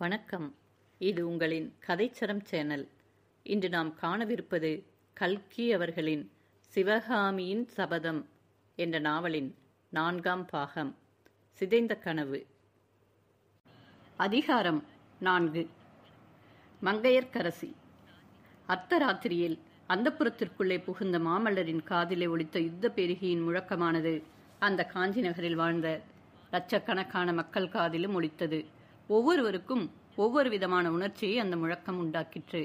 வணக்கம். இது உங்களின் கதைச்சரம் சேனல். இன்று நாம் காணவிருப்பது கல்கி அவர்களின் சிவகாமியின் சபதம் என்ற நாவலின் 4ஆம் பாகம், சிதைந்த கனவு. அதிகாரம் 4. மங்கையர்க்கரசி. அர்த்தராத்திரியில் அந்தப்புரத்திற்குள்ளே புகுந்த மாமல்லரின் காதிலே ஒலித்த யுத்த பேரிகையின் முழக்கமானது அந்த காஞ்சி நகரில் வாழ்ந்த லட்சக்கணக்கான மக்கள் காதிலும் ஒலித்தது. ஒவ்வொருவருக்கும் ஒவ்வொரு விதமான உணர்ச்சியை அந்த முழக்கம் உண்டாக்கிற்று.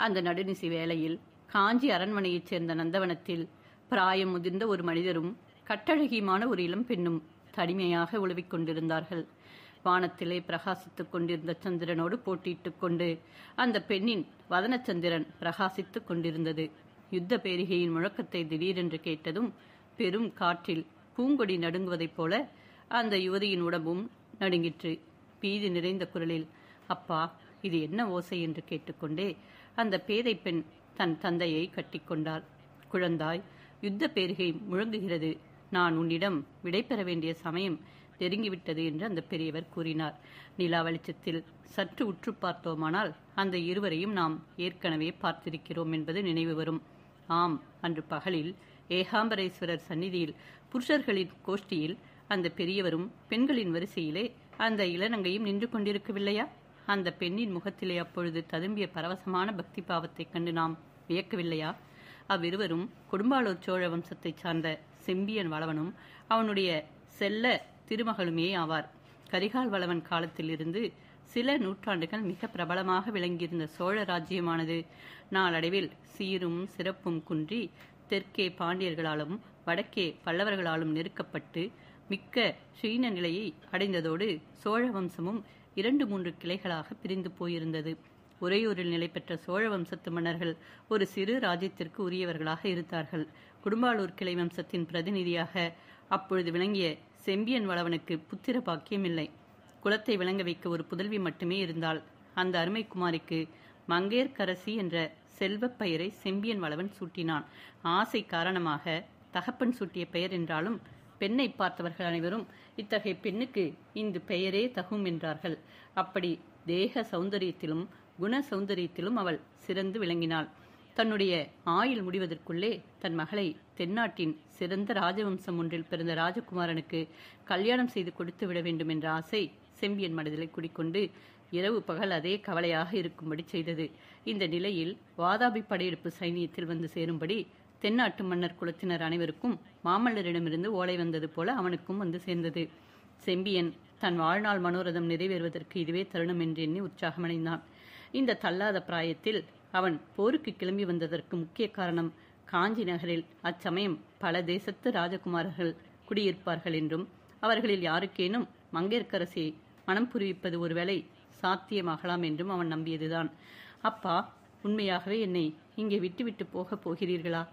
அந்த நடுநிசி வேளையில் காஞ்சி அரண்மனையைச் சேர்ந்த நந்தவனத்தில் பிராயம் முதிர்ந்த ஒரு மனிதரும் கட்டழகியுமான ஒரு இளம் பெண்ணும் தனிமையாக உழவிக் கொண்டிருந்தார்கள். வானத்திலே பிரகாசித்துக் கொண்டிருந்த சந்திரனோடு போட்டியிட்டுக் கொண்டு அந்த பெண்ணின் வதனச்சந்திரன் பிரகாசித்துக் கொண்டிருந்தது. யுத்த பேரிகையின் முழக்கத்தை திடீரென்று கேட்டதும் பெரும் காற்றில் பூங்கொடி நடுங்குவதைப் போல அந்த யுவதியின் உடம்பும் நடுங்கிற்று. பீதி நிறைந்த குரலில், அப்பா, இது என்ன ஓசை என்று கேட்டுக்கொண்டே அந்த பேதை பெண் தன் தந்தையை கட்டிக்கொண்டாள். குழந்தாய், யுத்த பேரிகை முழங்குகிறது. நான் உன்னிடம் விடைபெற வேண்டிய சமயம் நெருங்கிவிட்டது என்று அந்த பெரியவர் கூறினார். நிலா வெளிச்சத்தில் சற்று உற்று பார்த்தோமானால் அந்த இருவரையும் நாம் ஏற்கனவே பார்த்திருக்கிறோம் என்பது நினைவு வரும். ஆம், அன்று பகலில் ஏகாம்பரேஸ்வரர் சந்நிதியில் புருஷர்களின் கோஷ்டியில் அந்த பெரியவரும் பெண்களின் வரிசையிலே அந்த இளநங்கையும் நின்று கொண்டிருக்கவில்லையா? அந்த பெண்ணின் முகத்திலே அப்பொழுது ததும்பிய பரவசமான பக்தி பாவத்தைக் கண்டு நாம் வியக்கவில்லையா? அவ்விருவரும் கொடும்பாளூர் சோழ வம்சத்தைச் சார்ந்த செம்பியன் வளவனும் அவனுடைய செல்ல திருமகளுமே ஆவார். கரிகால் வளவன் காலத்திலிருந்து சில நூற்றாண்டுகள் மிக பிரபலமாக விளங்கியிருந்த சோழ ராஜ்யமானது நாளடைவில் சீரும் சிறப்பும் குன்றி தெற்கே பாண்டியர்களாலும் வடக்கே பல்லவர்களாலும் நெருக்கப்பட்டு மிக்க சீன நிலையை அடைந்ததோடு சோழ வம்சமும் 2-3 கிளைகளாக பிரிந்து போயிருந்தது. உறையூரில் நிலை பெற்ற சோழ வம்சத்து மன்னர்கள் ஒரு சிறு ராஜ்யத்திற்கு உரியவர்களாக இருந்தார்கள். கொடும்பாளூர் கிளை வம்சத்தின் பிரதிநிதியாக அப்பொழுது விளங்கிய செம்பியன் வளவனுக்கு புத்திர பாக்கியம் இல்லை. குலத்தை விளங்க வைக்க ஒரு புதல்வி மட்டுமே இருந்தாள். அந்த அருமை குமாரிக்கு மங்கையர்க்கரசி என்ற செல்வப் பெயரை செம்பியன் வளவன் சூட்டினான். ஆசை காரணமாக தகப்பன் சூட்டிய பெயர் என்றாலும் பெண்ணை பார்த்தவர்கள் அனைவரும் இத்தகைய பெண்ணுக்கு இந்த பெயரே தகும் என்றார்கள். அப்படி தேக சௌந்தரியத்திலும் குண சௌந்தரியத்திலும் அவள் சிறந்து விளங்கினாள். தன்னுடைய ஆயுள் முடிவதற்குள்ளே தன் மகளை தென்னாட்டின் சிறந்த ராஜவம்சம் ஒன்றில் பிறந்த ராஜகுமாரனுக்கு கல்யாணம் செய்து கொடுத்து விட வேண்டும் என்ற ஆசை செம்பியன் மனதிலே குடிக்கொண்டு இரவு பகல் அதே கவலையாக இருக்கும்படி செய்தது. இந்த நிலையில் வாதாபி படையெடுப்பு சைனியத்தில் வந்து சேரும்படி தென்னாட்டு மன்னர் குலத்தினர் அனைவருக்கும் மாமல்லரிடமிருந்து ஓலை வந்தது போல அவனுக்கும் வந்து சேர்ந்தது. செம்பியன் தன் வாழ்நாள் மனோரதம் நிறைவேறுவதற்கு இதுவே தருணம் என்று எண்ணி உற்சாகமடைந்தான். இந்த தள்ளாத பிராயத்தில் அவன் போருக்கு கிளம்பி வந்ததற்கு முக்கிய காரணம் காஞ்சி நகரில் அச்சமயம் பல தேசத்து ராஜகுமாரர்கள் குடியிருப்பார்கள் என்றும் அவர்களில் யாருக்கேனும் மங்கையர்க்கரசியை மனம் புரிவிப்பது ஒருவேளை சாத்தியமாகலாம் என்றும் அவன் நம்பியதுதான். அப்பா, உண்மையாகவே என்னை இங்கே விட்டுவிட்டு போகப் போகிறீர்களா?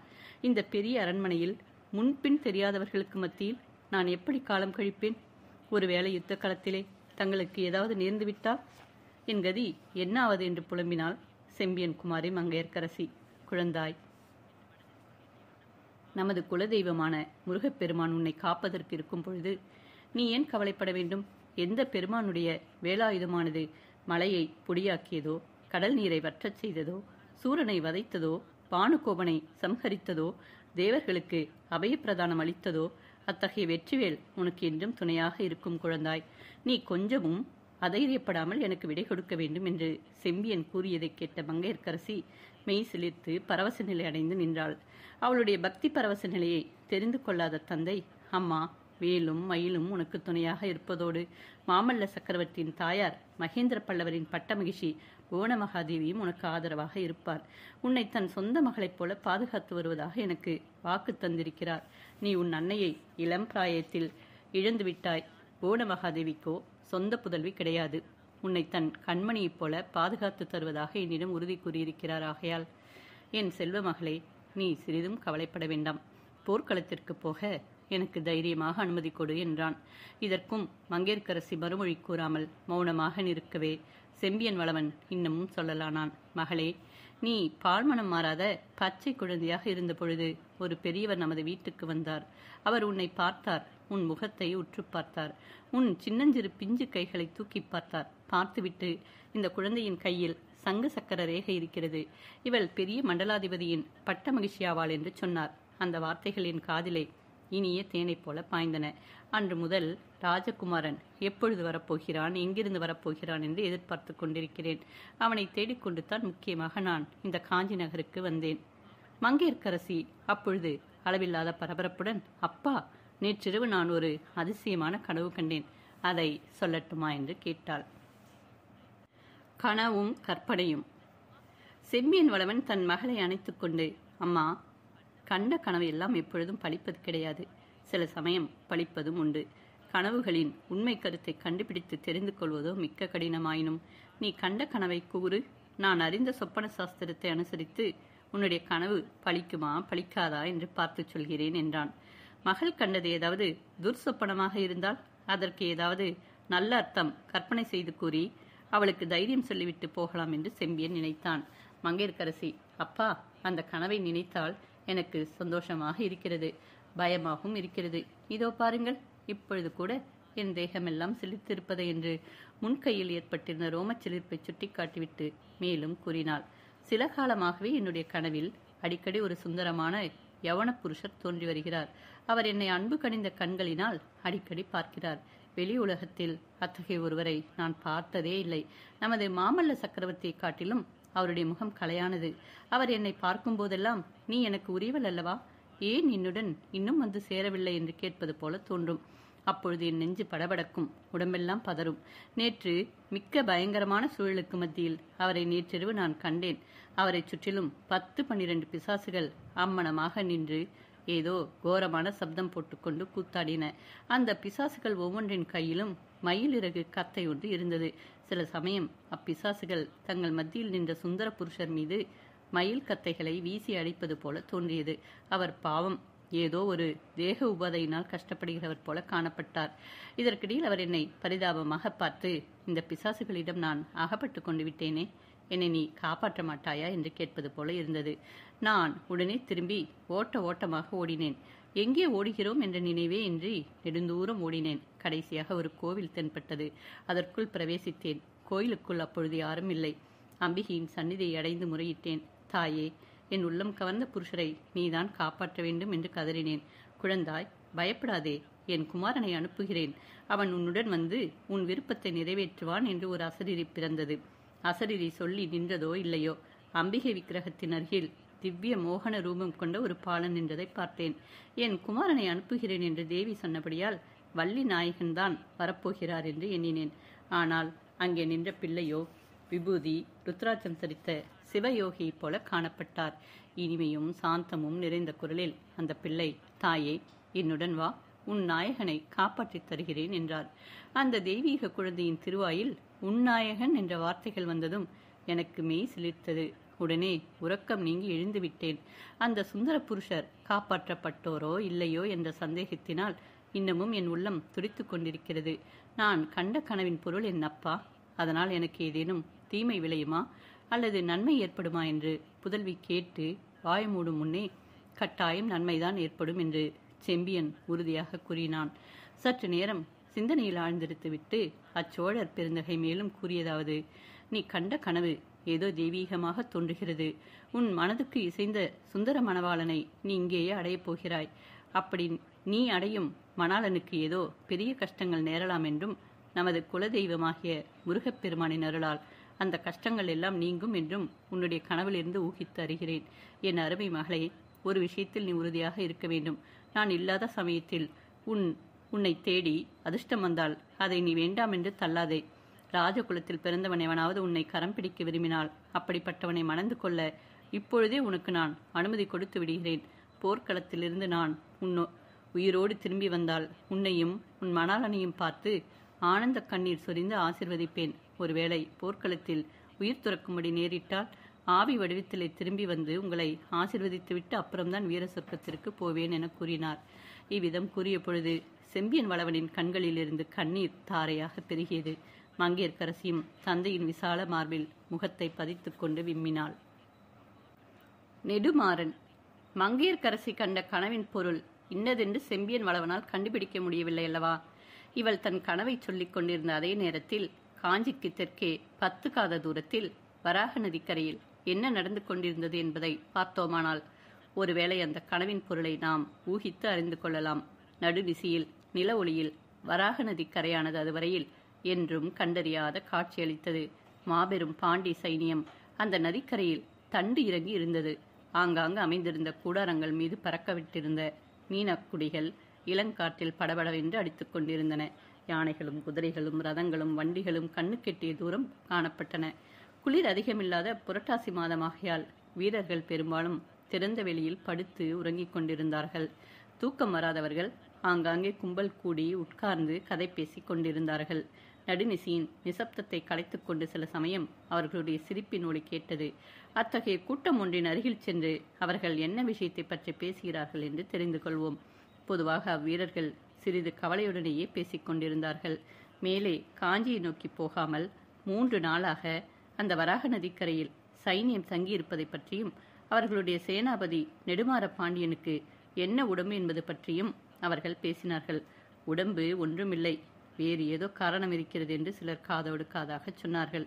இந்த பெரிய அரண்மனையில் முன்பின் தெரியாதவர்களுக்கு மத்தியில் நான் எப்படி காலம் கழிப்பேன்? ஒருவேளை யுத்த களத்திலே தங்களுக்கு ஏதாவது நேர்ந்துவிட்டால் என் கதி என்னாவது என்று புலம்பினாள் செம்பியன் குமாரி மங்கையர்க்கரசி. குழந்தாய், நமது குலதெய்வமான முருகப்பெருமான் உன்னை காப்பதற்கு இருக்கும் பொழுது நீ ஏன் கவலைப்பட வேண்டும்? எந்த பெருமானுடைய வேலாயுதமானது மலையை பொடியாக்கியதோ, கடல் நீரை வற்றச் செய்ததோ, சூரனை வதைத்ததோ, பானுகோபனை சம்ஹரித்ததோ, தேவர்களுக்கு அபயப்பிரதானம் அளித்ததோ, அத்தகைய வெற்றிவேல் உனக்கு என்றும் துணையாக இருக்கும் குழந்தாய். நீ கொஞ்சமும் அதைரியப்படாமல் எனக்கு விடை கொடுக்க வேண்டும் என்று செம்பியன் கூறியதை கேட்ட மங்கையர்க்கரசி மெய் சிலிர்த்து பரவச நிலை அடைந்து நின்றாள். அவளுடைய பக்தி பரவச நிலையை தெரிந்து கொள்ளாத தந்தை, அம்மா, வேலும் மயிலும் உனக்கு துணையாக இருப்பதோடு மாமல்ல சக்கரவர்த்தியின் தாயார் மகேந்திர பல்லவரின் பட்ட மகிழ்ச்சி புவனமகாதேவியும் உனக்கு ஆதரவாக இருப்பார். உன்னை தன் சொந்த மகளைப் போல பாதுகாத்து வருவதாக எனக்கு வாக்கு தந்திருக்கிறார். நீ உன் அன்னையை இளம் பிராயத்தில் இழந்துவிட்டாய். புவனமகாதேவிக்கோ சொந்த புதல்வி கிடையாது. உன்னை தன் கண்மணியைப் போல பாதுகாத்து தருவதாக என்னிடம் உறுதி கூறியிருக்கிறார். ஆகையால் என் செல்வ மகளே, நீ சிறிதும் கவலைப்பட வேண்டாம். போர்க்களத்திற்கு போக எனக்கு தைரியமாக அனுமதி கொடு என்றான். இதற்கும் மங்கையர்க்கரசி மறுமொழி கூறாமல் மௌனமாக நிற்கவே செம்பியன் வளவன் இன்னமும் சொல்லலானான். மகளே, நீ பால்மனம் மாறாத பச்சை குழந்தையாக இருந்த பொழுது ஒரு பெரியவர் நமது வீட்டுக்கு வந்தார். அவர் உன்னை பார்த்தார். உன் முகத்தை உற்று பார்த்தார். உன் சின்னஞ்சிறு பிஞ்சு கைகளை தூக்கி பார்த்தார். பார்த்துவிட்டு, இந்த குழந்தையின் கையில் சங்கு சக்கர ரேகை இருக்கிறது, இவள் பெரிய மண்டலாதிபதியின் பட்ட மகிழ்ச்சியாவாள் என்று சொன்னார். அந்த வார்த்தைகளின் காதிலே இனிய தேனைப் போல பாய்ந்தன. அன்று முதல் ராஜகுமாரன் எப்பொழுது வரப்போகிறான், எங்கிருந்து வரப்போகிறான் என்று எதிர்பார்த்து கொண்டிருக்கிறேன். அவனை தேடிக்கொண்டு தான் முக்கியமாக நான் இந்த காஞ்சி நகருக்கு வந்தேன். மங்கையர்க்கரசி அப்பொழுது அளவில்லாத பரபரப்புடன், அப்பா, நேற்றிரவு நான் ஒரு அதிசயமான கனவு கண்டேன், அதை சொல்லட்டுமா என்று கேட்டாள். கனவும் கற்பனையும். செம்பியன் வளவன் தன் மகளை அணைத்துக் கொண்டு, அம்மா, கண்ட கனவு எல்லாம் எப்பொழுதும் பலிப்பது கிடையாது, சில சமயம் பலிப்பதும் உண்டு. கனவுகளின் உண்மை கருத்தை கண்டுபிடித்து தெரிந்து கொள்வதோ மிக்க கடினமாயினும் நீ கண்ட கனவை கூறு, நான் அறிந்த சொப்பன சாஸ்திரத்தை அனுசரித்து உன்னுடைய கனவு பலிக்குமா பலிக்காதா என்று பார்த்து சொல்கிறேன் என்றான். மகள் கண்டது ஏதாவது துர்சொப்பனமாக இருந்தால் அதற்கு ஏதாவது நல்ல அர்த்தம் கற்பனை செய்து கூறி அவளுக்கு தைரியம் சொல்லிவிட்டு போகலாம் என்று செம்பியன் நினைத்தான். மங்கையர்க்கரசி, அப்பா, அந்த கனவை நினைத்தால் எனக்கு சந்தோஷமாக இருக்கிறது, பயமாகவும் இருக்கிறது. இதோ பாருங்கள், இப்பொழுது கூட என் தேகமெல்லாம் சிலிர்த்திருப்பதை என்று முன்கையில் ஏற்பட்டிருந்த ரோமச் சிலிர்ப்பை சுட்டி காட்டிவிட்டு மேலும் கூறினாள். சில காலமாகவே என்னுடைய கனவில் அடிக்கடி ஒரு சுந்தரமான யவன புருஷர் தோன்றி வருகிறார். அவர் என்னை அன்பு கனிந்த கண்களினால் அடிக்கடி பார்க்கிறார். வெளி உலகத்தில் அத்தகைய ஒருவரை நான் பார்த்ததே இல்லை. நமது மாமல்ல சக்கரவர்த்தியை காட்டிலும் அவருடைய முகம் கலையானது. அவர் என்னை பார்க்கும் போதெல்லாம், நீ எனக்கு உரியவள் அல்லவா, ஏன் என்னுடன் இன்னும் வந்து சேரவில்லை என்று கேட்பது போல தோன்றும். அப்பொழுது என் நெஞ்சு படபடக்கும், உடம்பெல்லாம் பதறும். நேற்று மிக்க பயங்கரமான சூழலுக்கு மத்தியில் அவரை நேற்றிரவு நான் கண்டேன். அவரை சுற்றிலும் 10-12 பிசாசுகள் அம்மனமாக நின்று ஏதோ கோரமான சப்தம் போட்டுக்கொண்டு கூத்தாடின. அந்த பிசாசுகள் ஒவ்வொன்றின் கையிலும் மயிலிறகு கத்தை ஒன்று இருந்தது. சில சமயம் அப்பிசாசுகள் தங்கள் மத்தியில் நின்ற சுந்தர புருஷர் மீது மயில் கத்தைகளை வீசி அடிப்பது போல தோன்றியது. அவர் பாவம் ஏதோ ஒரு தேக உபாதையினால் கஷ்டப்படுகிறவர் போல காணப்பட்டார். இதற்கிடையில் அவர் என்னை பரிதாபமாக பார்த்து, இந்த பிசாசுகளிடம் நான் அகப்பட்டு கொண்டு விட்டேனே, என்னை நீ காப்பாற்ற மாட்டாயா என்று கேட்பது போல இருந்தது. நான் உடனே திரும்பி ஓட்டமாக ஓடினேன். எங்கே ஓடுகிறோம் என்ற நினைவே இன்றி நெடுந்தூரம் ஓடினேன். கடைசியாக ஒரு கோவில் தென்பட்டது. அதற்குள் பிரவேசித்தேன். கோயிலுக்குள் அப்பொழுது யாரும் இல்லை. அம்பிகையின் சந்நிதியை அடைந்து முறையிட்டேன். தாயே, என் உள்ளம் கவர்ந்த புருஷரை நீதான் காப்பாற்ற வேண்டும் என்று கதறினேன். குழந்தாய், பயப்படாதே, என் குமாரனை அனுப்புகிறேன், அவன் உன்னுடன் வந்து உன் விருப்பத்தை நிறைவேற்றுவான் என்று ஒரு அசரீரி பிறந்தது. அசரீரி சொல்லி நின்றதோ இல்லையோ, அம்பிகை விக்கிரகத்தின் அருகில் திவ்ய மோகன ரூபம் கொண்ட ஒரு பாலன் நின்றதை பார்த்தேன். என் குமாரனை அனுப்புகிறேன் என்று தேவி சொன்னபடியால் வள்ளி நாயகன்தான் வரப்போகிறார் என்று எண்ணினேன். ஆனால் அங்கே நின்ற பிள்ளையோ விபூதி ருத்ராட்சம் சரித்த சிவயோகியை போல காணப்பட்டார். இனிமையும் சாந்தமும் நிறைந்த குரலில் அந்த பிள்ளை, தாயே, என்னுடன் வா, உன் நாயகனை காப்பாற்றித் தருகிறேன் என்றார். அந்த தெய்வீக குழந்தையின் திருவாயில் உன்னாயகன் என்ற வார்த்தைகள் வந்ததும் எனக்கு மெய் சிலிர்த்தது. உடனே உறக்கம் நீங்கி எழுந்து விட்டேன். அந்த சுந்தர புருஷர் காப்பாற்றப்பட்டோரோ இல்லையோ என்ற சந்தேகத்தினால் இன்னமும் என் உள்ளம் துடித்துக் கொண்டிருக்கிறது. நான் கண்ட கனவின் பொருள் என் அப்பா, அதனால் எனக்கு ஏதேனும் தீமை விளையுமா அல்லது நன்மை ஏற்படுமா என்று புதல்வி கேட்டு வாய் மூடும் முன்னே, கட்டாயம் நன்மைதான் ஏற்படும் என்று செம்பியன் உறுதியாக கூறினான். சற்று நேரம் சிந்தனையில் ஆழ்ந்திருத்துவிட்டு அச்சோழர் பெருந்தகை மேலும் கூறியதாவது, நீ கண்ட கனவு ஏதோ தெய்வீகமாக தோன்றுகிறது. உன் மனதுக்கு இசைந்த சுந்தர மணவாளனை நீ இங்கேயே அடையப் போகிறாய். அப்படி நீ அடையும் மணாளனுக்கு ஏதோ பெரிய கஷ்டங்கள் நேரலாம் என்றும் நமது குலதெய்வமாகிய முருகப்பெருமானின் அருளால் அந்த கஷ்டங்கள் எல்லாம் நீங்கும் என்றும் உன்னுடைய கனவிலிருந்து ஊகித்து அறிகிறேன். என் அருமை மகளே, ஒரு விஷயத்தில் நீ உறுதியாக இருக்க வேண்டும். நான் இல்லாத சமயத்தில் உன்னை தேடி அதிர்ஷ்டம் வந்தால் அதை நீ வேண்டாம் என்று தள்ளாதே. ராஜகுலத்தில் பிறந்தவன் எவனாவது உன்னை கரம் பிடிக்க விரும்பினால் அப்படிப்பட்டவனை மணந்து கொள்ள இப்பொழுதே உனக்கு நான் அனுமதி கொடுத்து விடுகிறேன். போர்க்களத்திலிருந்து நான் உயிரோடு திரும்பி வந்தால் உன்னையும் உன் மணாளனையும் பார்த்து ஆனந்த கண்ணீர் சொரிந்து ஆசிர்வதிப்பேன். ஒருவேளை போர்க்களத்தில் உயிர் துறக்கும்படி நேரிட்டால் ஆவி வடிவத்திலே திரும்பி வந்து உங்களை ஆசிர்வதித்துவிட்டு அப்புறம்தான் வீர சொர்க்கத்திற்கு போவேன் என கூறினார். இவ்விதம் கூறிய பொழுது செம்பியன் வளவனின் கண்களிலிருந்து கண்ணீர் தாரையாக பெருகியது. மங்கையர்க்கரசியும் தந்தையின் விசால மார்பில் முகத்தை பதித்துக் கொண்டு விம்மினாள். நெடுமாறன். மங்கையர்க்கரசி கண்ட கனவின் பொருள் இன்னதென்று செம்பியன் வளவனால் கண்டுபிடிக்க முடியவில்லை அல்லவா? இவள் தன் கனவை சொல்லிக் கொண்டிருந்த அதே நேரத்தில் காஞ்சிக்கு தெற்கே 10 காத தூரத்தில் வராக நதிக்கரையில் என்ன நடந்து கொண்டிருந்தது என்பதை பார்த்தோமானால் ஒருவேளை அந்த கனவின் பொருளை நாம் ஊகித்து அறிந்து கொள்ளலாம். நடுநிசியில் நில ஒளியில் வராக நதி கரையானது அதுவரையில் என்றும் கண்டறியாத காட்சியளித்தது. மாபெரும் பாண்டி சைனியம் அந்த நதிக்கரையில் தண்டு இறங்கி இருந்தது. ஆங்காங்கு அமைந்திருந்த கூடாரங்கள் மீது பறக்கவிட்டிருந்த மீனக்குடிகள் இளங்காற்றில் படபடவென்று அடித்துக் கொண்டிருந்தன. யானைகளும் குதிரைகளும் ரதங்களும் வண்டிகளும் கண்ணுக்கெட்டிய தூரம் காணப்பட்டன. குளிர் அதிகமில்லாத புரட்டாசி மாதமாகையால் வீரர்கள் பெரும்பாலும் திறந்த வெளியில் படுத்து உறங்கிக் கொண்டிருந்தார்கள். தூக்கம் வராதவர்கள் ஆங்காங்கே கும்பல் கூடி உட்கார்ந்து கதை பேசிக் கொண்டிருந்தார்கள். நடுநிசியின் நிசப்தத்தை கலைத்துக் கொண்டு சில சமயம் அவர்களுடைய சிரிப்பின் ஒலி கேட்டது. அத்தகைய கூட்டம் ஒன்றின் அருகில் சென்று அவர்கள் என்ன விஷயத்தை பற்றி பேசுகிறார்கள் என்று தெரிந்து கொள்வோம். பொதுவாக அவ்வீரர்கள் சிறிது கவலையுடனேயே பேசிக் கொண்டிருந்தார்கள். மேலே காஞ்சியை நோக்கி போகாமல் 3 நாளாக அந்த வராக நதிக்கரையில் சைனியம் தங்கியிருப்பதை பற்றியும் அவர்களுடைய சேனாபதி நெடுமாற பாண்டியனுக்கு என்ன உடம்பு என்பது பற்றியும் அவர்கள் பேசினார்கள். உடம்பு ஒன்றுமில்லை, வேறு ஏதோ காரணம் இருக்கிறது என்று சிலர் காதோடு காதாக சொன்னார்கள்.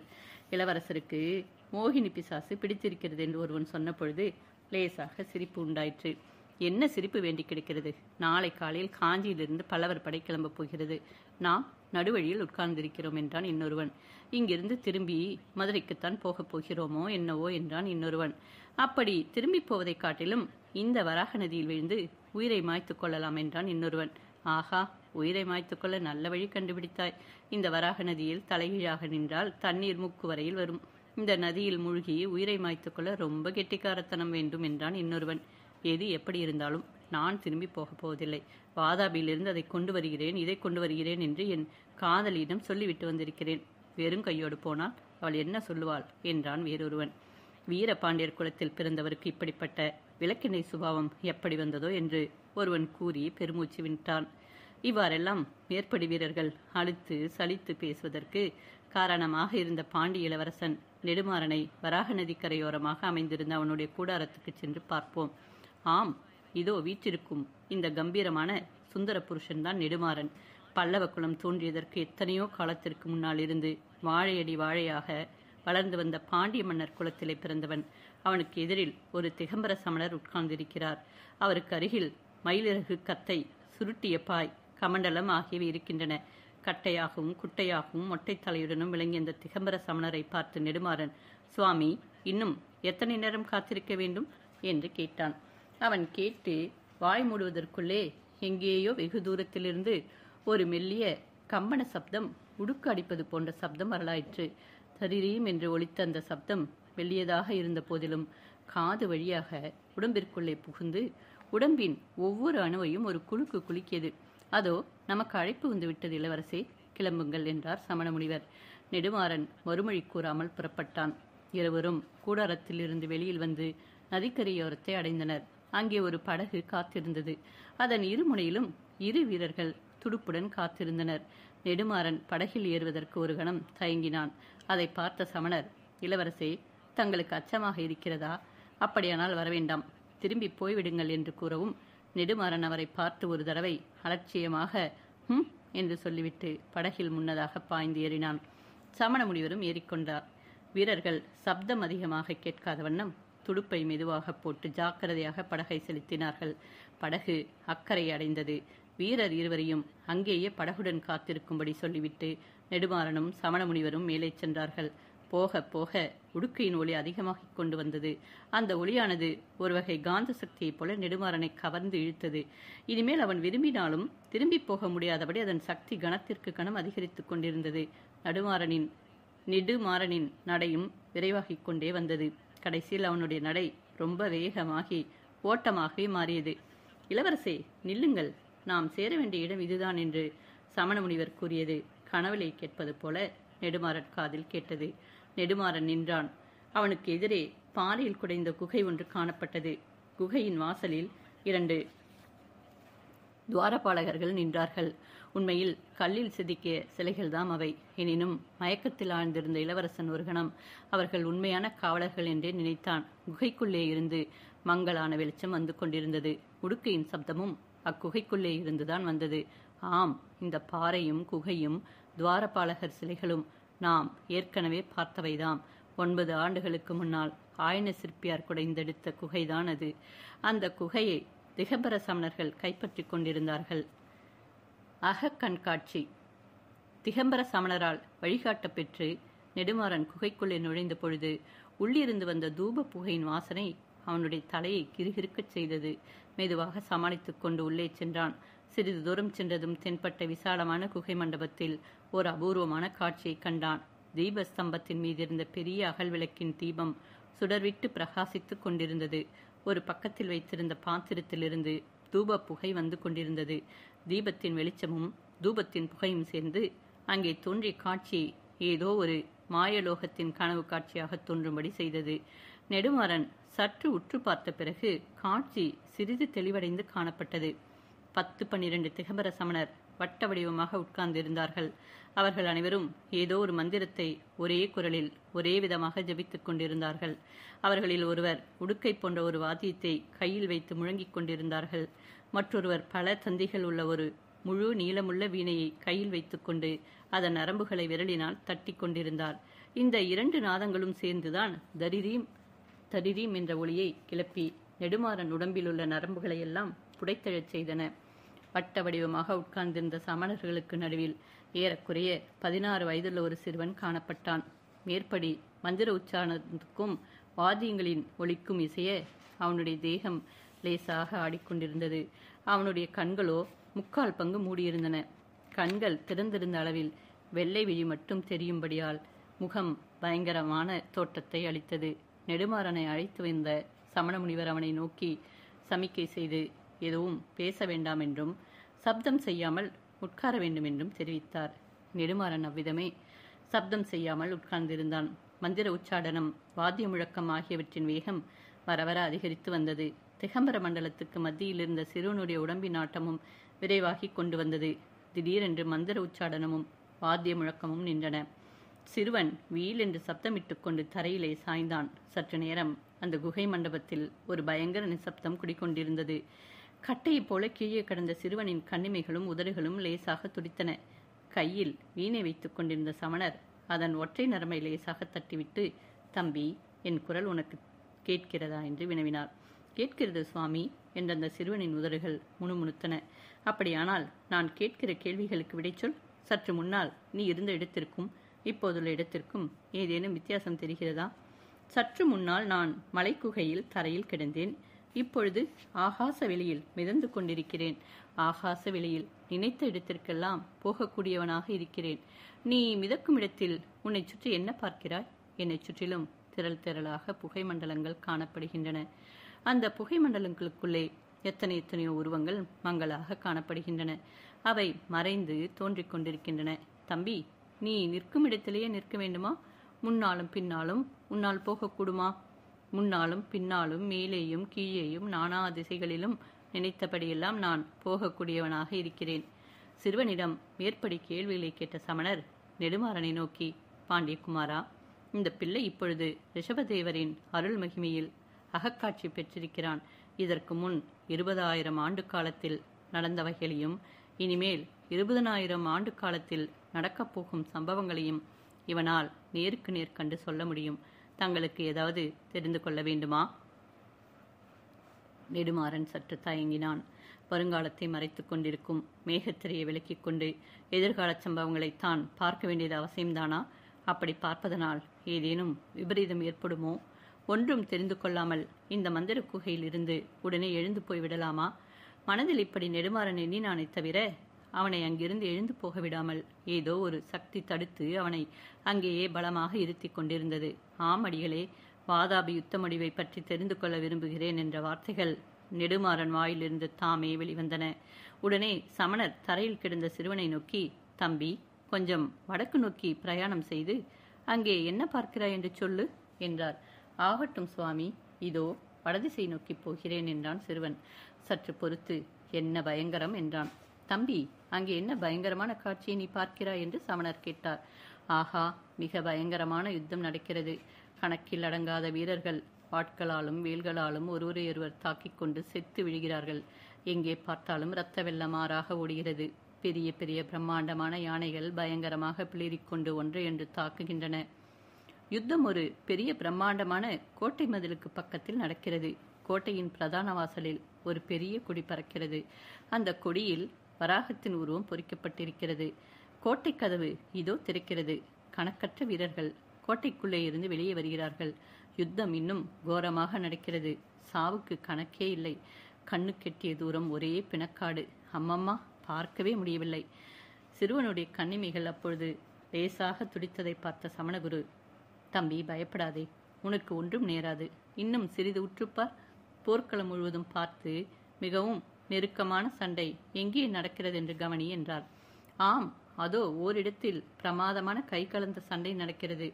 இளவரசருக்கு மோகினி பிசாசு பிடித்திருக்கிறது என்று ஒருவன் சொன்ன பொழுது லேசாக சிரிப்பு உண்டாயிற்று. என்ன சிரிப்பு வேண்டி கிடக்கிறது? நாளை காலையில் காஞ்சியிலிருந்து பல்லவர் படை கிளம்பப் போகிறது. நாம் நடுவழியில் உட்கார்ந்திருக்கிறோம் என்றான் இன்னொருவன். இங்கிருந்து திரும்பி மதுரைக்குத்தான் போகப் போகிறோமோ என்னவோ என்றான் இன்னொருவன். அப்படி திரும்பி போவதை காட்டிலும் இந்த வராக நதியில் விழுந்து உயிரை மாய்த்து கொள்ளலாம் என்றான் இன்னொருவன். ஆஹா, உயிரை மாய்த்துக்கொள்ள நல்ல வழி கண்டுபிடித்தாய். இந்த வராக நதியில் தலைகீழாக நின்றால் தண்ணீர் மூக்கு வரையில் வரும். இந்த நதியில் மூழ்கி உயிரை மாய்த்துக்கொள்ள ரொம்ப கெட்டிக்காரத்தனம் வேண்டும் என்றான் இன்னொருவன். எது எப்படி இருந்தாலும் நான் திரும்பி போகப் போவதில்லை. வாதாபியிலிருந்து அதை கொண்டு வருகிறேன், இதை கொண்டு வருகிறேன் என்று என் காதலியிடம் சொல்லிவிட்டு வந்திருக்கிறேன். வெறும் கையோடு போனால் அவள் என்ன சொல்லுவாள் என்றான் வேறொருவன். வீரபாண்டியர் குலத்தில் பிறந்தவருக்கு இப்படிப்பட்ட விளக்கினை சுபாவம் எப்படி வந்ததோ என்று ஒருவன் கூறி பெருமூச்சு விட்டான். இவ்வாறெல்லாம் மேற்படி வீரர்கள் அழுத்து சலித்து பேசுவதற்கு காரணமாக இருந்த பாண்டிய இளவரசன் நெடுமாறனை வராக நதிக்கரையோரமாக அமைந்திருந்த அவனுடைய கூடாரத்துக்கு சென்று பார்ப்போம். ஆம், இதோ வீற்றிருக்கும் இந்த கம்பீரமான சுந்தர புருஷன்தான் நெடுமாறன். பல்லவ குலம் தோன்றியதற்கு எத்தனையோ காலத்திற்கு முன்னால் இருந்து வாழையடி வாழையாக வளர்ந்து வந்த பாண்டிய மன்னர் குலத்திலே பிறந்தவன். அவனுக்கு எதிரில் ஒரு திகம்பர சமணர் உட்கார்ந்திருக்கிறார். அவருக்கு அருகில் மயிலிறகு கத்தை, சுருட்டிய பாய், கமண்டலம் ஆகியவை இருக்கின்றன. கட்டையாகவும் குட்டையாகவும் மொட்டை தலையுடனும் விளங்கிய அந்த திகம்பர சமணரை பார்த்து நெடுமாறன், சுவாமி, இன்னும் எத்தனை நேரம் காத்திருக்க வேண்டும் என்று கேட்டான். அவன் கேட்டு வாய் மூடுவதற்குள்ளே எங்கேயோ வெகு தூரத்திலிருந்து ஒரு மெல்லிய கம்பன சப்தம், உடுக்கு அடிப்பது போன்ற சப்தம் வரலாயிற்று. தரிரீம் என்று ஒலித்த அந்த சப்தம் மெல்லியதாக இருந்த போதிலும் காது வழியாக உடம்பிற்குள்ளே புகுந்து உடம்பின் ஒவ்வொரு அணுவையும் ஒரு குலுக்கு குலுக்கியது. அதோ நமக்கு அழைப்பு வந்து விட்டது இளவரசே, கிளம்புங்கள் என்றார் சமணமுனிவர். நெடுமாறன் மறுமொழி கூறாமல் புறப்பட்டான். இருவரும் கூடாரத்தில் இருந்து வெளியில் வந்து நதிக்கரையோரத்தை அடைந்தனர். அங்கே ஒரு படகு காத்திருந்தது. அதன் இருமுனையிலும் 2 வீரர்கள் துடுப்புடன் காத்திருந்தனர். நெடுமாறன் படகில் ஏறுவதற்கு ஒரு கணம் தயங்கினான். அதை பார்த்த சமணர், இளவரசே, தங்களுக்கு அச்சமாக இருக்கிறதா? அப்படியானால் வரவேண்டாம், திரும்பி போய்விடுங்கள் என்று கூறவும் நெடுமாறன் அவரை பார்த்து ஒரு தடவை அலட்சியமாக என்று சொல்லிவிட்டு படகில் முன்னதாக பாய்ந்து ஏறினான். சமண முனிவரும் ஏறிக்கொண்டார். வீரர்கள் சப்தம் அதிகமாக கேட்காத வண்ணம் துடுப்பை மெதுவாக போட்டு ஜாக்கிரதையாக படகை செலுத்தினார்கள். படகு அக்கறை அடைந்தது. வீரர் இருவரையும் அங்கேயே படகுடன் காத்திருக்கும்படி சொல்லிவிட்டு நெடுமாறனும் சமண முனிவரும் மேலே சென்றார்கள். போக போக உடுக்கையின் ஒளி அதிகமாகிக் கொண்டு வந்தது. அந்த ஒளியானது ஒரு வகை காந்த சக்தியைப் போல நெடுமாறனை கவர்ந்து இழுத்தது. இனிமேல் அவன் விரும்பினாலும் திரும்பி போக முடியாதபடி அதன் சக்தி கணத்திற்கு கணம் அதிகரித்துக் கொண்டிருந்தது. நெடுமாறனின் நடையும் விரைவாகிக் கொண்டே வந்தது. கடைசியில் அவனுடைய நடை ரொம்ப வேகமாகி ஓட்டமாகவே மாறியது. இளவரசே, நில்லுங்கள், நாம் சேர வேண்டிய இடம் இதுதான் என்று சமண முனிவர் கூறியது கனவிலை கேட்பது போல நெடுமாறன் காதில் கேட்டது. நெடுமாறன் நின்றான். அவனுக்கு எதிரே பாறையில் குடைந்த குகை ஒன்று காணப்பட்டது. குகையின் வாசலில் 2 துவாரபாலகர்கள் நின்றார்கள். உண்மையில் கல்லில் செதுக்கிய சிலைகள்தாம் அவை. எனினும் மயக்கத்தில் ஆழ்ந்திருந்த இளவரசன் ஒரு கணம் அவர்கள் உண்மையான காவலர்கள் என்றே நினைத்தான். குகைக்குள்ளே இருந்து மங்கலான வெளிச்சம் வந்து கொண்டிருந்தது. உடுக்கையின் சப்தமும் அக்குகைக்குள்ளே இருந்துதான் வந்தது. ஆம், இந்த பாறையும் குகையும் துவாரபாலகர் சிலைகளும் நாம் ஏற்கனவே பார்த்தவைதாம். 9 ஆண்டுகளுக்கு முன்னால் ஆயன சிற்பியார் குடைந்தெடுத்த குகைதான் அது. அந்த குகையை திகம்பர சமணர்கள் கைப்பற்றி கொண்டிருந்தார்கள். கண்காட்சி. திகம்பர சமணரால் வழிகாட்ட பெற்று நெடுமாறன் குகைக்குள்ளே நுழைந்த பொழுது உள்ளிருந்து வந்த தூப புகையின் வாசனை அவனுடைய தலையை கிறுகிறுக்கச் செய்தது. மெதுவாக சமாளித்துக் கொண்டு உள்ளே சென்றான். சிறிது தூரம் சென்றதும் தென்பட்ட விசாலமான குகை மண்டபத்தில் ஒரு அபூர்வமான காட்சியை கண்டான். தீபஸ்தம்பத்தின் மீதிருந்த பெரிய அகல் விளக்கின் தீபம் சுடர்விட்டு பிரகாசித்துக் கொண்டிருந்தது. ஒரு பக்கத்தில் வைத்திருந்த பாத்திரத்திலிருந்து தூப புகை வந்து கொண்டிருந்தது. தீபத்தின் வெளிச்சமும் தூபத்தின் புகையும் சேர்ந்து அங்கே தோன்றிய காட்சி ஏதோ ஒரு மாயலோகத்தின் கனவு காட்சியாக தோன்றும்படி செய்தது. நெடுமாறன் சற்று உற்று பார்த்த பிறகு காட்சி சிறிது தெளிவடைந்து காணப்பட்டது. 10-12 திகம்பர சமணர் வட்ட வடிவமாக உட்கார்ந்திருந்தார்கள். அவர்கள் அனைவரும் ஏதோ ஒரு மந்திரத்தை ஒரே குரலில் ஒரே விதமாக ஜபித்துக் கொண்டிருந்தார்கள். அவர்களில் ஒருவர் உடுக்கை போன்ற ஒரு வாத்தியத்தை கையில் வைத்து முழங்கிக் கொண்டிருந்தார்கள். மற்றொருவர் பல தந்திகள் உள்ள ஒரு முழு நீளமுள்ள வீணையை கையில் வைத்துக்கொண்டு அதன் நரம்புகளை விரலினால் தட்டி கொண்டிருந்தார். இந்த 2 நாதங்களும் சேர்ந்துதான் தரிரீம் தரிரீம் என்ற ஒளியை கிளப்பி நெடுமாறன் உடம்பிலுள்ள நரம்புகளை எல்லாம் புடைத்தெழச் செய்தன. வட்ட வடிவமாக உட்கார்ந்திருந்த சமணர்களுக்கு நடுவில் ஏறக்குறைய 16 வயதுள்ள ஒரு சிறுவன் காணப்பட்டான். மேற்படி மந்திர உச்சாரணத்துக்கும் வாத்தியங்களின் ஒலிக்கும் இசைய அவனுடைய தேகம் லேசாக ஆடிக்கொண்டிருந்தது. அவனுடைய கண்களோ 3/4 பங்கு மூடியிருந்தன. கண்கள் திறந்திருந்த அளவில் வெள்ளை விழி மட்டும் தெரியும்படியால் முகம் பயங்கரமான தோற்றத்தை அளித்தது. நெடுமாறனை அழைத்து வந்த சமண முனிவர் அவனை நோக்கி சமிக்கை செய்து எதுவும் பேச வேண்டாம் என்றும் சப்தம் செய்யாமல் உட்கார வேண்டும் என்றும் தெரிவித்தார். நெடுமாறன் அவ்விதமே சப்தம் செய்யாமல் உட்கார்ந்திருந்தான். மந்திர உச்சாடனம், வாத்திய முழக்கம் ஆகியவற்றின் வேகம் வர வர அதிகரித்து வந்தது. திகம்பர மண்டலத்துக்கு மத்தியில் இருந்த சிறுவனுடைய உடம்பின் ஆட்டமும் விரைவாகி கொண்டு வந்தது. திடீரென்று மந்திர உச்சாடனமும் வாத்திய முழக்கமும் நின்றன. சிறுவன் வீல் என்று சப்தமிட்டுக் கொண்டு தரையிலே சாய்ந்தான். சற்று நேரம் அந்த குகை மண்டபத்தில் ஒரு பயங்கர நிசப்தம் குடிக்கொண்டிருந்தது. கட்டையைப் போல கீழே கடந்த சிறுவனின் கண்ணிமைகளும் உதடுகளும் லேசாக துடித்தன. கையில் வீணை வைத்துக் கொண்டிருந்த சமணர் அதன் ஒற்றை நரம்பை லேசாக தட்டிவிட்டு, தம்பி, என் குரல் உனக்கு கேட்கிறதா என்று வினவினார். கேட்கிறது சுவாமி என்ற அந்த சிறுவனின் உதடுகள் முணுமுணுத்தன. அப்படியானால் நான் கேட்கிற கேள்விகளுக்கு விடை சொல். சற்று முன்னால் நீ இருந்த இடத்திற்கும் இப்போதுள்ள இடத்திற்கும் ஏதேனும் வித்தியாசம் தெரிகிறதா? சற்று முன்னால் நான் மலைக்குகையில் தரையில் கிடந்தேன். இப்பொழுது ஆகாச வெளியில் மிதந்து கொண்டிருக்கிறேன். ஆகாச வெளியில் நினைத்த இடத்திற்கெல்லாம் போகக்கூடியவனாக இருக்கிறேன். நீ மிதக்கும் இடத்தில் உன்னை சுற்றி என்ன பார்க்கிறாய்? என்னை சுற்றிலும் திரள் திரளாக புகை மண்டலங்கள் காணப்படுகின்றன. அந்த புகை மண்டலங்களுக்குள்ளே எத்தனையோ உருவங்கள் மங்களாக காணப்படுகின்றன. அவை மறைந்து தோன்றிக் கொண்டிருக்கின்றன. தம்பி, நீ நிற்கும் இடத்திலேயே நிற்க வேண்டுமா? முன்னாலும் பின்னாலும் உன்னால் போகக்கூடுமா? முன்னாலும் பின்னாலும் மேலேயும் கீழேயும் நானா திசைகளிலும் நினைத்தபடியெல்லாம் நான் போகக்கூடியவனாக இருக்கிறேன். சிறுவனிடம் மேற்படி கேள்விகளை கேட்ட சமணர் நெடுமாறனை நோக்கி, பாண்டியகுமாரா, இந்த பிள்ளை இப்பொழுது ரிஷபதேவரின் அருள் மகிமையில் அகக்காட்சி பெற்றிருக்கிறான். இதற்கு முன் 20,000 ஆண்டு காலத்தில் நடந்தவைகளையும் இனிமேல் 20,000 ஆண்டு காலத்தில் நடக்கப் போகும் சம்பவங்களையும் இவனால் நேருக்கு நேர் கண்டு சொல்ல முடியும். தங்களுக்கு ஏதாவது தெரிந்து கொள்ள வேண்டுமா? நெடுமாறன் சற்று தயங்கினான். வருங்காலத்தை மறைத்துக் கொண்டிருக்கும் மேகத்திரையை விலக்கிக் கொண்டு எதிர்கால சம்பவங்களை தான் பார்க்க வேண்டியது அவசியம்தானா? அப்படி பார்ப்பதனால் ஏதேனும் விபரீதம் ஏற்படுமோ? ஒன்றும் தெரிந்து கொள்ளாமல் இந்த மந்திர குகையில் இருந்து உடனே எழுந்து போய்விடலாமா? மனதில் இப்படி நெடுமாறன் எண்ணினானே தவிர அவனை அங்கிருந்து எழுந்து போக விடாமல் ஏதோ ஒரு சக்தி தடுத்து அவனை அங்கேயே பலமாக இருத்தி கொண்டிருந்தது. ஆமடிகளே, வாதாபி யுத்த முடிவை பற்றி தெரிந்து கொள்ள விரும்புகிறேன் என்ற வார்த்தைகள் நெடுமாறன் வாயிலிருந்து தாமே வெளிவந்தன. உடனே சமணர் தரையில் கிடந்த சிறுவனை நோக்கி, தம்பி, கொஞ்சம் வடக்கு நோக்கி பிரயாணம் செய்து அங்கே என்ன பார்க்கிறாய் என்று சொல்லு என்றார். ஆகட்டும் சுவாமி, இதோ வடதிசை நோக்கி போகிறேன் என்றான் சிறுவன். சற்று பொறுத்து, என்ன பயங்கரம் என்றான். தம்பி, அங்கே என்ன பயங்கரமான காட்சியை நீ பார்க்கிறாய் என்று சமணர் கேட்டார். ஆஹா, மிக பயங்கரமான யுத்தம் நடக்கிறது. கணக்கில் அடங்காத வீரர்கள் வாட்களாலும் வேல்களாலும் ஒருவரையொருவர் தாக்கிக் கொண்டு செத்து விழுகிறார்கள். எங்கே பார்த்தாலும் இரத்த வெள்ளமாறாக ஓடுகிறது. பெரிய பெரிய பிரம்மாண்டமான யானைகள் பயங்கரமாக பிளிரிக்கொண்டு ஒன்றையொன்று தாக்குகின்றன. யுத்தம் ஒரு பெரிய பிரம்மாண்டமான கோட்டை மதிலுக்கு பக்கத்தில் நடக்கிறது. கோட்டையின் பிரதான வாசலில் ஒரு பெரிய கொடி பறக்கிறது. அந்த கொடியில் வராகத்தின் உருவம் பொறிக்கப்பட்டிருக்கிறது. கோட்டை கதவு இதோ திறக்கிறது. கணக்கற்ற வீரர்கள் கோட்டைக்குள்ளே இருந்து வெளியே வருகிறார்கள். யுத்தம் இன்னும் கோரமாக நடக்கிறது. சாவுக்கு கணக்கே இல்லை. கண்ணு கெட்டிய தூரம் ஒரே பிணக்காடு. அம்மம்மா, பார்க்கவே முடியவில்லை. சிறுவனுடைய கண்ணிமைகள் அப்பொழுது லேசாக துடித்ததை பார்த்த சமணகுரு, தம்பி, பயப்படாதே, உனக்கு ஒன்றும் நேராது. இன்னும் சிறிது உற்றுப்பார். போர்க்களம் முழுவதும் பார்த்து மிகவும் நெருக்கமான சண்டை எங்கே நடக்கிறது என்று கவனி என்றார். ஆம், அதோ ஓரிடத்தில் பிரமாதமான கை கலந்த சண்டை நடக்கிறது.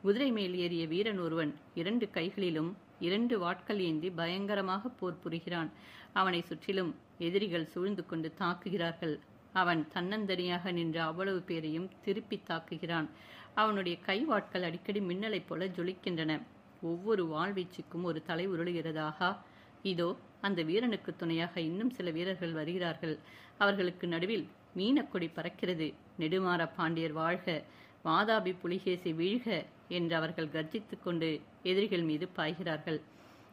குதிரை மேல் ஏறிய வீரன் ஒருவன் 2 கைகளிலும் 2 வாட்கள் ஏந்தி பயங்கரமாக போர் புரிகிறான். அவனை சுற்றிலும் எதிரிகள் சூழ்ந்து கொண்டு தாக்குகிறார்கள். அவன் தன்னந்தனியாக நின்ற அவ்வளவு பேரையும் திருப்பி தாக்குகிறான். அவனுடைய கைவாட்கள் அடிக்கடி மின்னலைப் போல ஜொலிக்கின்றன. ஒவ்வொரு வாழ்வீச்சுக்கும் ஒரு தலை உருளுகிறதாக. இதோ அந்த வீரனுக்கு துணையாக இன்னும் சில வீரர்கள் வருகிறார்கள். அவர்களுக்கு நடுவில் மீனக்கொடி பறக்கிறது. நெடுமாற பாண்டியர் வாழ்க, வாதாபி புலிகேசி வீழ்க என்று அவர்கள் கர்ஜித்துக் கொண்டு எதிரிகள் மீது பாய்கிறார்கள்.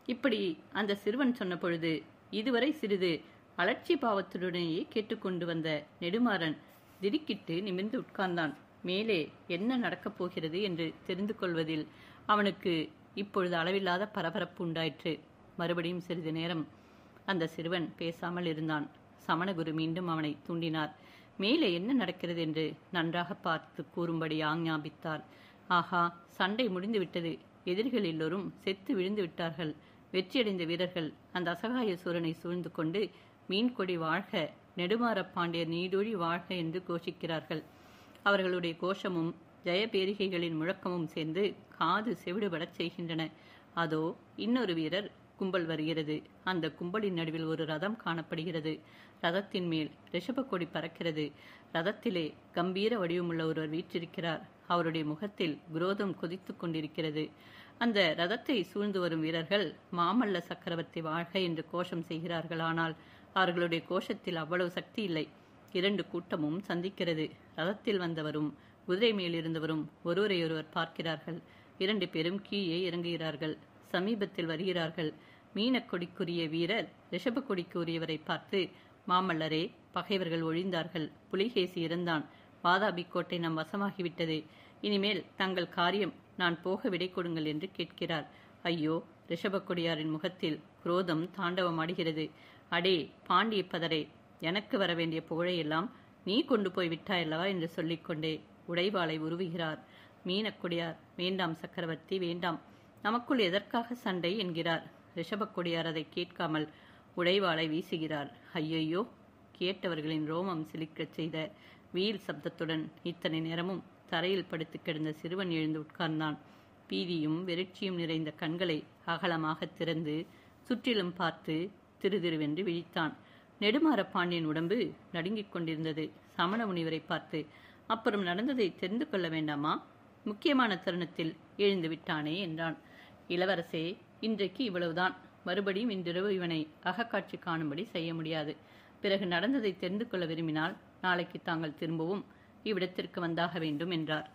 இப்படி அந்த சிறுவன் சொன்ன பொழுது இதுவரை சிறிது அலட்சி பாவத்துடனேயே கேட்டுக்கொண்டு வந்த நெடுமாறன் திடுக்கிட்டு நிமிர்ந்து உட்கார்ந்தான். மேலே என்ன நடக்கப் போகிறது என்று தெரிந்து கொள்வதில் அவனுக்கு இப்பொழுது அளவில்லாத பரபரப்பு உண்டாயிற்று. மறுபடியும் சிறிது நேரம் அந்த சிறுவன் பேசாமல் இருந்தான். சமணகுரு மீண்டும் அவனை தூண்டினார். மேலே என்ன நடக்கிறது என்று நன்றாக பார்த்து கூறும்படி ஆஞ்ஞாபித்தார். ஆஹா, சண்டை முடிந்துவிட்டது. எதிரிகள் எல்லோரும் செத்து விழுந்து விட்டார்கள். வெற்றியடைந்த வீரர்கள் அந்த அசகாய சூரனை சூழ்ந்து கொண்டு மீன்கொடி வாழ்க, நெடுமாற பாண்டியர் நீடூழி வாழ்க என்று கோஷிக்கிறார்கள். அவர்களுடைய கோஷமும் ஜெயபேரிகைகளின் முழக்கமும் சேர்ந்து காது செவிடுபடச் செய்கின்றன. அதோ இன்னொரு வீரர் கும்பல் வருகிறது. அந்த கும்பலின் நடுவில் ஒரு ரதம் காணப்படுகிறது. ரதத்தின் மேல் ரிஷப கொடி பறக்கிறது. ரதத்திலே கம்பீர வடிவமுள்ள ஒருவர் வீற்றிருக்கிறார். அவருடைய முகத்தில் குரோதம் கொதித்து கொண்டிருக்கிறது. அந்த ரதத்தை சூழ்ந்து வரும் வீரர்கள் மாமல்ல சக்கரவர்த்தி வாழ்க என்று கோஷம் செய்கிறார்கள். ஆனால் அவர்களுடைய கோஷத்தில் அவ்வளவு சக்தி இல்லை. 2 கூட்டமும் சந்திக்கிறது. ரதத்தில் வந்தவரும் குதிரை மேல் இருந்தவரும் ஒருவரையொருவர் பார்க்கிறார்கள். 2 பேரும் கீழே இறங்குகிறார்கள். சமீபத்தில் வருகிறார்கள். மீனக்கொடிக்குரிய வீரர் ரிஷப கொடிக்குரியவரை பார்த்து, மாமல்லரே, பகைவர்கள் ஒழிந்தார்கள். புலிகேசி இறந்தான். வாதாபி கோட்டை நம் வசமாகிவிட்டது. இனிமேல் தங்கள் காரியம் நான் போக விடை கொடுங்கள் என்று கேட்கிறார். ஐயோ, ரிஷபக்கொடியாரின் முகத்தில் குரோதம் தாண்டவமாடுகிறது. அடே பாண்டிய பதரே, எனக்கு வர வேண்டிய புகழையெல்லாம் நீ கொண்டு போய் விட்டாயல்லவா என்று சொல்லிக்கொண்டே உடைவாளை உருவுகிறார். மீனக்கொடியார், வேண்டாம் சக்கரவர்த்தி, வேண்டாம். நமக்குள் எதற்காக சண்டை என்கிறார். ரிஷபக்கொடியார் அதை கேட்காமல் உடைவாளை வீசுகிறார். ஐயையோ, கேட்டவர்களின் ரோமம் சிலிக்கச் செய்த வீல் சப்தத்துடன் இத்தனை நேரமும் தரையில் படுத்து கிடந்த சிறுவன் எழுந்து உட்கார்ந்தான். பீதியும் வெறிச்சியும் நிறைந்த கண்களை அகலமாக திறந்து சுற்றிலும் பார்த்து திருதிருவென்று விழித்தான். நெடுமாற பாண்டியன் உடம்பு நடுங்கிக் கொண்டிருந்தது. சமண முனிவரை பார்த்து, அப்புறம் நடந்ததை தெரிந்து கொள்ள வேண்டாமா? முக்கியமான தருணத்தில் எழுந்து விட்டானே என்றான். இளவரசே, இன்றைக்கு இவ்வளவுதான். மறுபடியும் இன்றிரவு இவனை அகக்காட்சி காணும்படி செய்ய முடியாது. பிறகு நடந்ததை தெரிந்து கொள்ள விரும்பினால் நாளைக்கு தாங்கள் திரும்பவும் இவ்விடத்திற்கு வந்தாக வேண்டும் என்றார்.